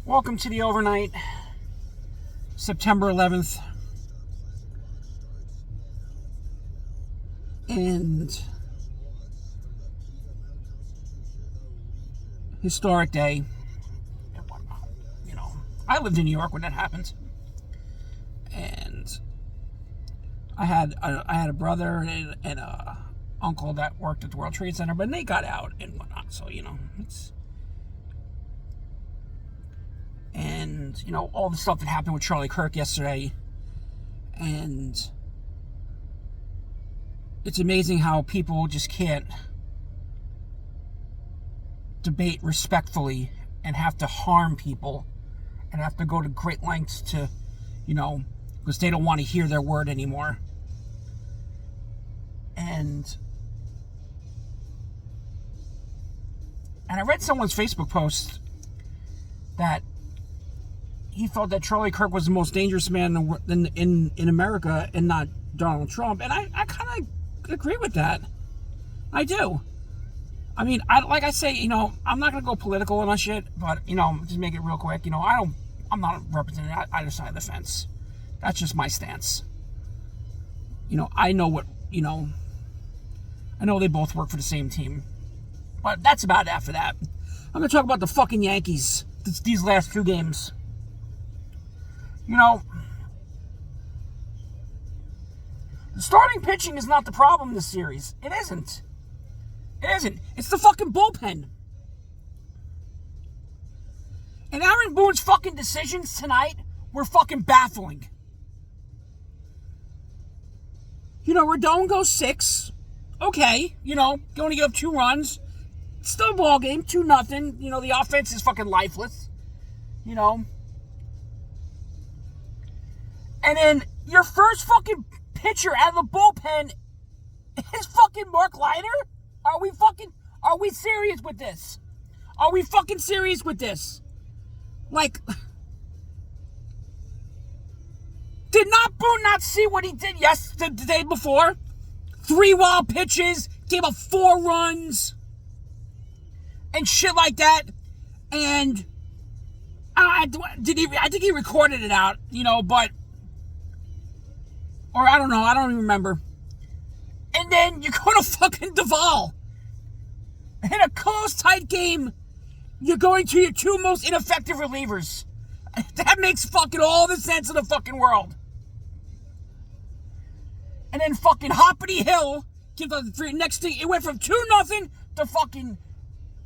Welcome to the overnight, September 11th. And historic day. You know, I lived in New York when that happened. And I had a brother and a uncle that worked at the World Trade Center, but they got out and whatnot. So, it's... And, all the stuff that happened with Charlie Kirk yesterday. And it's amazing how people just can't debate respectfully and have to harm people and have to go to great lengths to, because they don't want to hear their word anymore. And I read someone's Facebook post that he felt that Charlie Kirk was the most dangerous man in America and not Donald Trump. And I kind of agree with that. I do. I mean, I'm not going to go political on that shit, but, just make it real quick. I'm not representing either side of the fence. That's just my stance. I know I know they both work for the same team. But that's about it after that. I'm going to talk about the fucking Yankees these last two games. The starting pitching is not the problem in this series. It isn't. It isn't. It's the fucking bullpen. And Aaron Boone's fucking decisions tonight were fucking baffling. Rodon goes 6. Okay, going to give up 2 runs. Still a ball game, 2-0. The offense is fucking lifeless. And then your first fucking pitcher out of the bullpen is fucking Mark Leiter? Are we serious with this? Are we fucking serious with this? Like, did not Boone not see what he did the day before? 3 wild pitches, gave up 4 runs, and shit like that. And I think he recorded it out, but... Or I don't know, I don't even remember. And then you go to fucking Duvall. In a close, tight game, you're going to your 2 most ineffective relievers. That makes fucking all the sense in the fucking world. And then fucking Hoppity Hill gives us the 3. Next thing, it went from 2-0 to fucking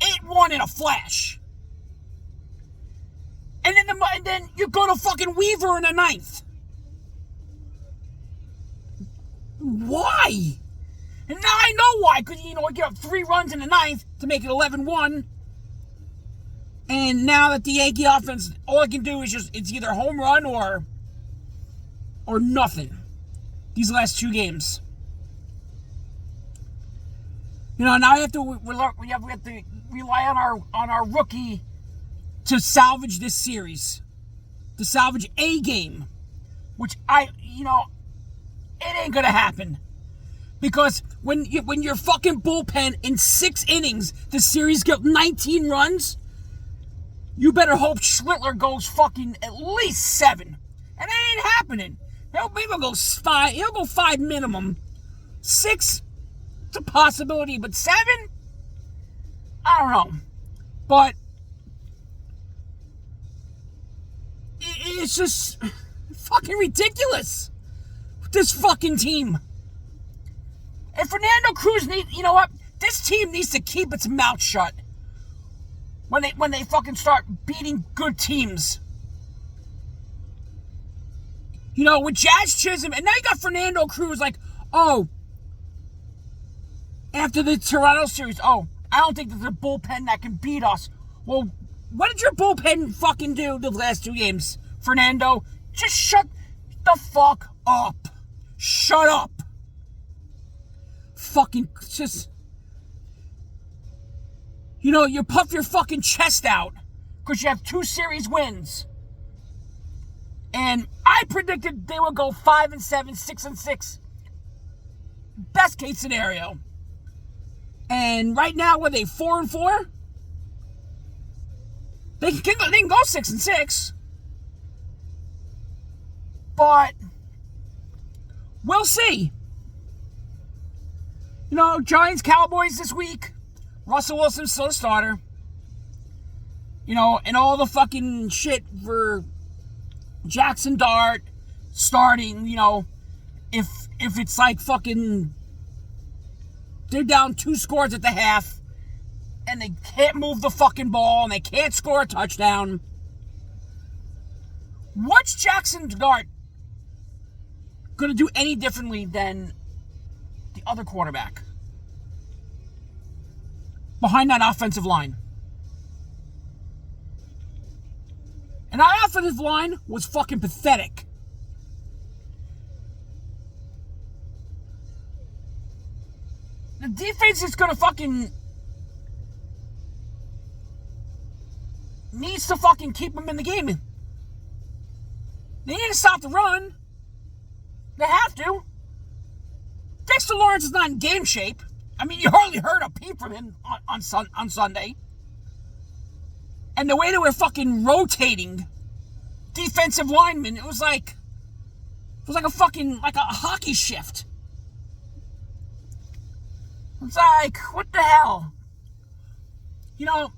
8-1 in a flash. And then you go to fucking Weaver in the 9th. Why? And now I know why, because, I get up 3 runs in the 9th to make it 11-1. And now that the Yankee offense, all I can do is it's either home run or nothing. These last 2 games. Now we have to rely on our rookie to salvage this series. To salvage a game. Which it ain't gonna happen. Because when your fucking bullpen in 6 innings, the series got 19 runs, you better hope Schlittler goes fucking at least 7. And that ain't happening. Maybe he'll go 5. He'll go 5 minimum. 6, it's a possibility, but 7? I don't know. But it's just fucking ridiculous. This fucking team. And Fernando Cruz this team needs to keep its mouth shut when they fucking start beating good teams. With Jazz Chisholm, and now you got Fernando Cruz after the Toronto series, I don't think there's a bullpen that can beat us. Well, what did your bullpen fucking do the last 2 games, Fernando? Just shut the fuck up. Shut up. Fucking just... you puff your fucking chest out because you have 2 series wins. And I predicted they would go 5-7, 6-6. Best case scenario. And right now, were they 4-4? They can go 6-6. But we'll see. You know, Giants, Cowboys this week. Russell Wilson's still a starter. You know, and all the fucking shit for Jackson Dart starting, you know, if it's like fucking they're down 2 scores at the half and they can't move the fucking ball and they can't score a touchdown. What's Jackson Dart going to do any differently than the other quarterback behind that offensive line? And that offensive line was fucking pathetic. The defense is going to fucking needs to fucking keep them in the game. They need to stop the run. They have to. Dexter Lawrence is not in game shape. I mean, you hardly heard a peep from him on Sunday. And the way they were fucking rotating defensive linemen, it was like a fucking, like a hockey shift. It's like, what the hell? You know,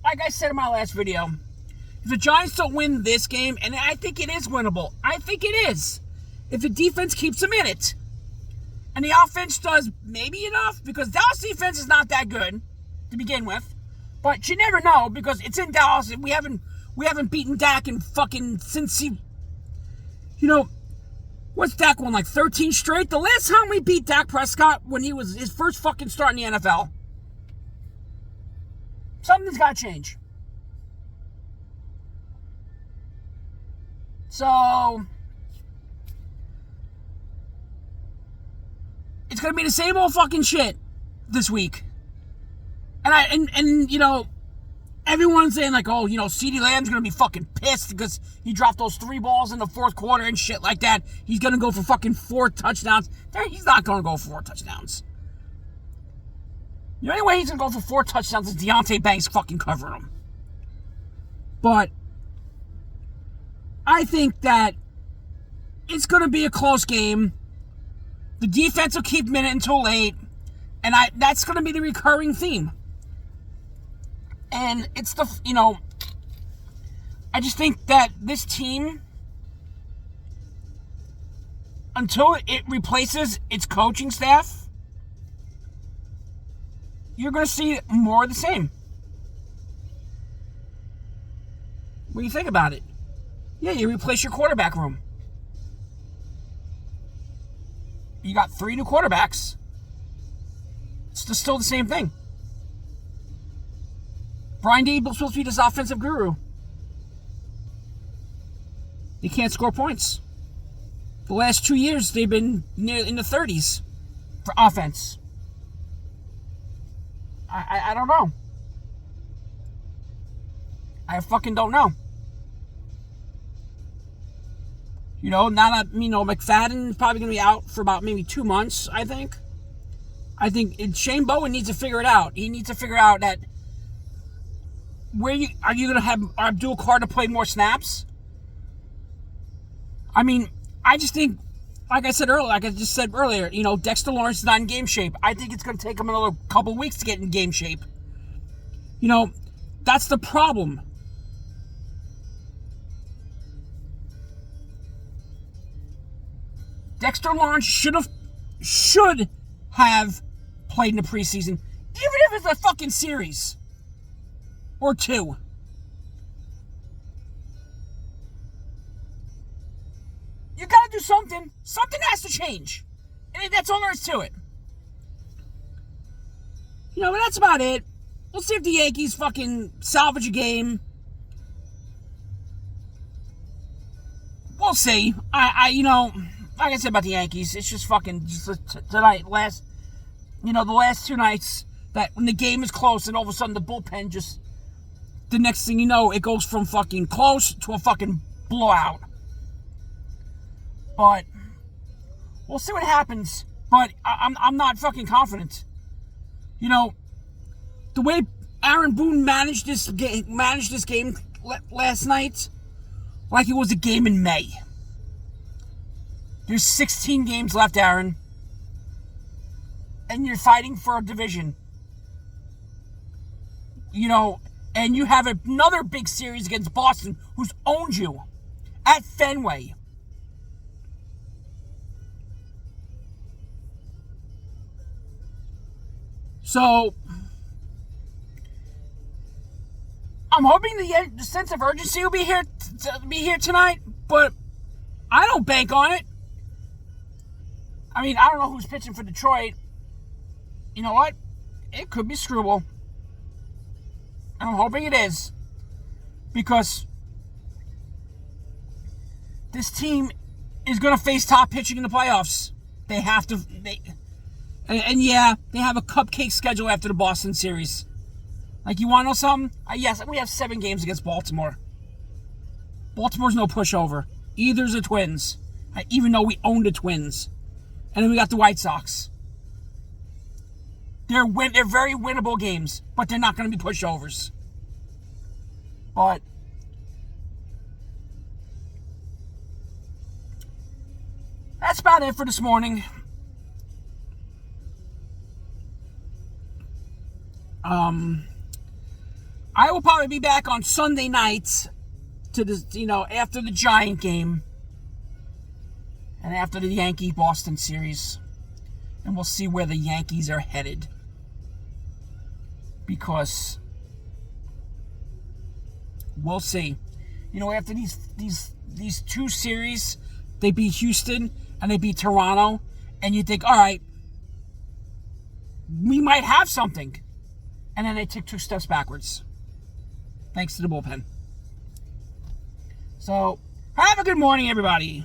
like I said in my last video, if the Giants don't win this game, and I think it is winnable, I think it is, if the defense keeps them in it, and the offense does maybe enough, because Dallas defense is not that good to begin with, but you never know, because it's in Dallas, and we haven't beaten Dak in fucking since he, you know, what's Dak won, like 13 straight? The last time we beat Dak Prescott when he was his first fucking start in the NFL. Something's got to change. So, it's going to be the same old fucking shit this week. And you know, everyone's saying like, oh, you know, CeeDee Lamb's going to be fucking pissed because he dropped those 3 balls in the fourth quarter and shit like that. He's going to go for fucking 4 touchdowns. He's not going to go for 4 touchdowns. The only way he's going to go for 4 touchdowns is Deontay Banks fucking covering him. But I think that it's going to be a close game. The defense will keep him in it until late. And that's going to be the recurring theme. And it's the, you know, I just think that this team, until it replaces its coaching staff, you're going to see more of the same. When you think about it, yeah, you replace your quarterback room. You got 3 new quarterbacks. It's still the same thing. Brian Daboll's supposed to be this offensive guru. They can't score points. The last 2 years, they've been near in the 30s for offense. I don't know. I fucking don't know. You know, now that, you know, McFadden's probably going to be out for about maybe 2 months, I think. I think Shane Bowen needs to figure it out. He needs to figure out that are you going to have Abdul Carter play more snaps? I mean, I just think, like I just said earlier, you know, Dexter Lawrence is not in game shape. I think it's going to take him another couple weeks to get in game shape. You know, that's the problem. Dexter Lawrence should have played in the preseason, even if it's a fucking series or 2. You gotta do something. Something has to change. And that's all there is to it. You know, but that's about it. We'll see if the Yankees fucking salvage a game. We'll see. You know, like I said about the Yankees, it's just fucking tonight, the last 2 nights that when the game is close and all of a sudden the bullpen just, the next thing you know, it goes from fucking close to a fucking blowout. But we'll see what happens. But I'm not fucking confident. You know, the way Aaron Boone managed this game last night like it was a game in May. There's 16 games left, Aaron. And you're fighting for a division. And you have another big series against Boston, who's owned you at Fenway. So, I'm hoping the sense of urgency will be here tonight, but I don't bank on it. I mean, I don't know who's pitching for Detroit. You know what? It could be Struble. I'm hoping it is. Because this team is going to face top pitching in the playoffs. They have to. And yeah, they have a cupcake schedule after the Boston series. Like, you want to know something? Yes, we have 7 games against Baltimore. Baltimore's no pushover. Either's the Twins. Even though we own the Twins. And then we got the White Sox. They're very winnable games, but they're not going to be pushovers. But that's about it for this morning. I will probably be back on Sunday night to after the Giant game and after the Yankee-Boston series. And we'll see where the Yankees are headed. Because we'll see. After these 2 series, they beat Houston and they beat Toronto, and you think, all right, we might have something. And then they took 2 steps backwards. Thanks to the bullpen. So, have a good morning, everybody.